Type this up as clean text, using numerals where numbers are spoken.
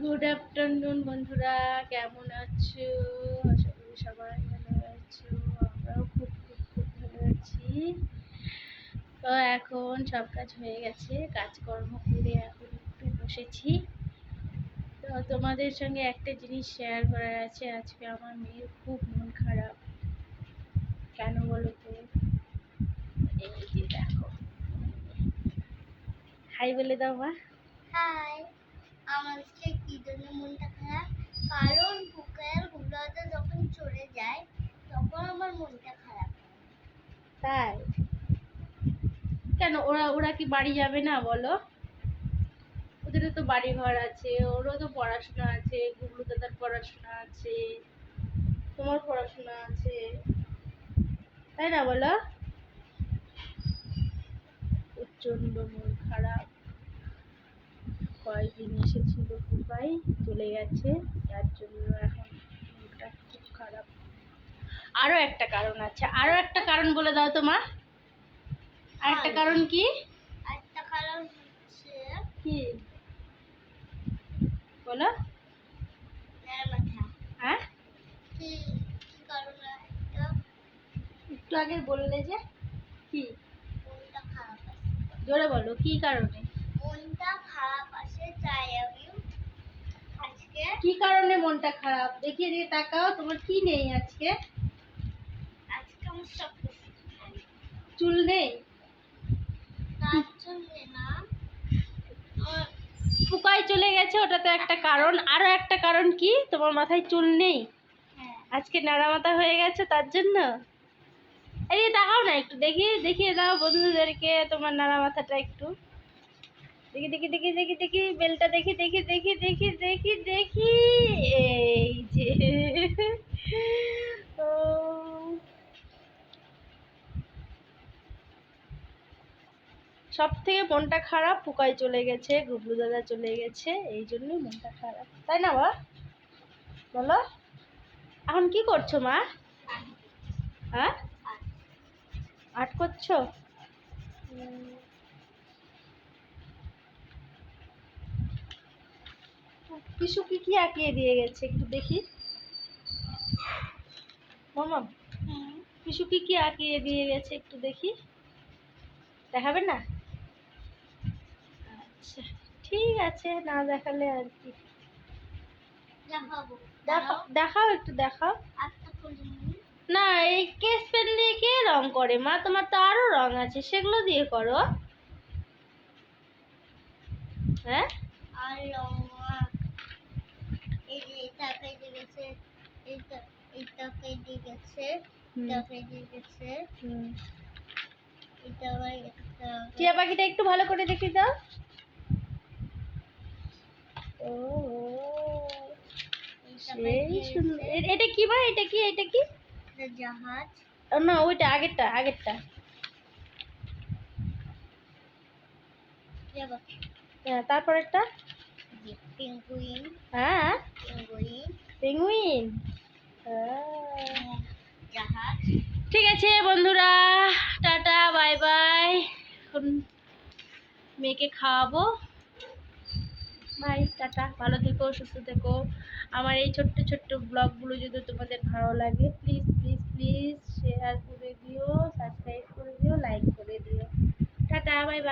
Good afternoon বন্ধুরা, কেমন আছো? আশা করি সবাই ভালো আছো। আমরাও খুব খুব খুব ভালো আছি। তো এখন সব কাজ হয়ে গেছে, কাজকর্ম করে এখন একটু বসেছি। তো তোমাদের সঙ্গে একটা জিনিস শেয়ার করার আছে। আজকে আমার মেয়ের খুব মন খারাপ। কেন বলো তো? এই যে দেখো, হাই বলে দাও মা। হাই। আমার আজকে কি জন্য মনটা খারাপ? কারণ বুকের গুলোতে যখন চলে যায় তখন আমার মনটা খারাপ হয়। তাই? কেন, ওরা ওরা কি বাড়ি যাবে না বলো? ওদেরও তো বাড়ি ঘর আছে, ওরও তো পড়াশোনা আছে, গুগলু দাদার পড়াশোনা আছে, তোমার পড়াশোনা আছে, তাই না বলো? প্রচন্ড মন খারাপ। কয়েকদিন এসেছিল দুবাই, চলে গেছে, তার জন্য এখন মনটা খুব খারাপ। আরো একটা কারণ আছে, আরো একটা কারণ বলে দাও তো মা। আরেকটা কারণ কি? একটা কারণ হচ্ছে কি বলো? মাথা। হ্যাঁ, কি কি কারণ? একটা একটু আগে বললে যে কি? মনটা খারাপ আছে। জোরে বলো, কি কারণে? মনটা খারাপ আছে তাই আমি আজকে কি কারণে মনটা খারাপ? দেখিয়ে দিয়ে তাকাও, তোমার কি নেই আজকে? আজকে আমার সব কিছু চুল নেই? তার জন্য না, আমার ফুকায় চলে গেছে, ওটা তো একটা কারণ। আরো একটা কারণ কি? তোমার মাথায় চুল নেই, হ্যাঁ আজকে নাড়া মাথা হয়ে গেছে তার জন্য। এই তাকাও না, একটু দেখিয়ে দাও বন্ধুদেরকে তোমার নাড়া মাথাটা একটু। দেখি দেখি দেখি দেখি দেখি বেলটা দেখি দেখি দেখি দেখি দেখি দেখি। এই যে ও, সব থেকে মনটা খারাপ, ফুকায় চলে গেছে, গুবলু দাদা চলে গেছে, এই জন্যই মনটা খারাপ, তাই না বা বলো? এখন কি করছো মা? হ্যাঁ, আর্ট করছো? পিসু কি কি আঁকিয়ে দিয়ে গেছে একটু দেখি মামা। পিসু কি কি আঁকিয়ে দিয়ে গেছে একটু দেখি, দেখাবে না? আচ্ছা, ঠিক আছে, না দেখালে আর কি। দেখাবো। দেখাও একটু দেখাও। একটা করে না, এই কেস পেন দিয়ে কে রং করে মা? তোমার তো আরো রং আছে, সেগুলো দিয়ে করো। হ্যাঁ, আর এই যে এটা কেটে গেছে, এটা কেটে গেছে, এটা কেটে গেছে, এটা আবার একটা টিয়া পাখিটা একটু ভালো করে দেখি দাও। ও, সেই সুন্দর। এটা কি মা? এটা কি? এটা কি? এটা জাহাজ। ও না, ওইটা আগেরটা আগেরটা। হ্যাঁ, তারপর একটা। পেঙ্গুইন। হ্যাঁ, পেঙ্গুইন। পেঙ্গুইন। জাহাজ। ঠিক আছে বন্ধুরা, টাটা, বাই বাই। এখন মেয়েকে খাওয়াবো। বাই, টাটা, ভালো থেকো, সুস্থ থেকো। আমার এই ছোট্ট ছোট্ট ব্লগগুলো যদি তোমাদের ভালো লাগে, প্লিজ প্লিজ প্লিজ শেয়ার করে দিও, সাবস্ক্রাইব করে দিও, লাইক করে দিও। Tata, bye bye.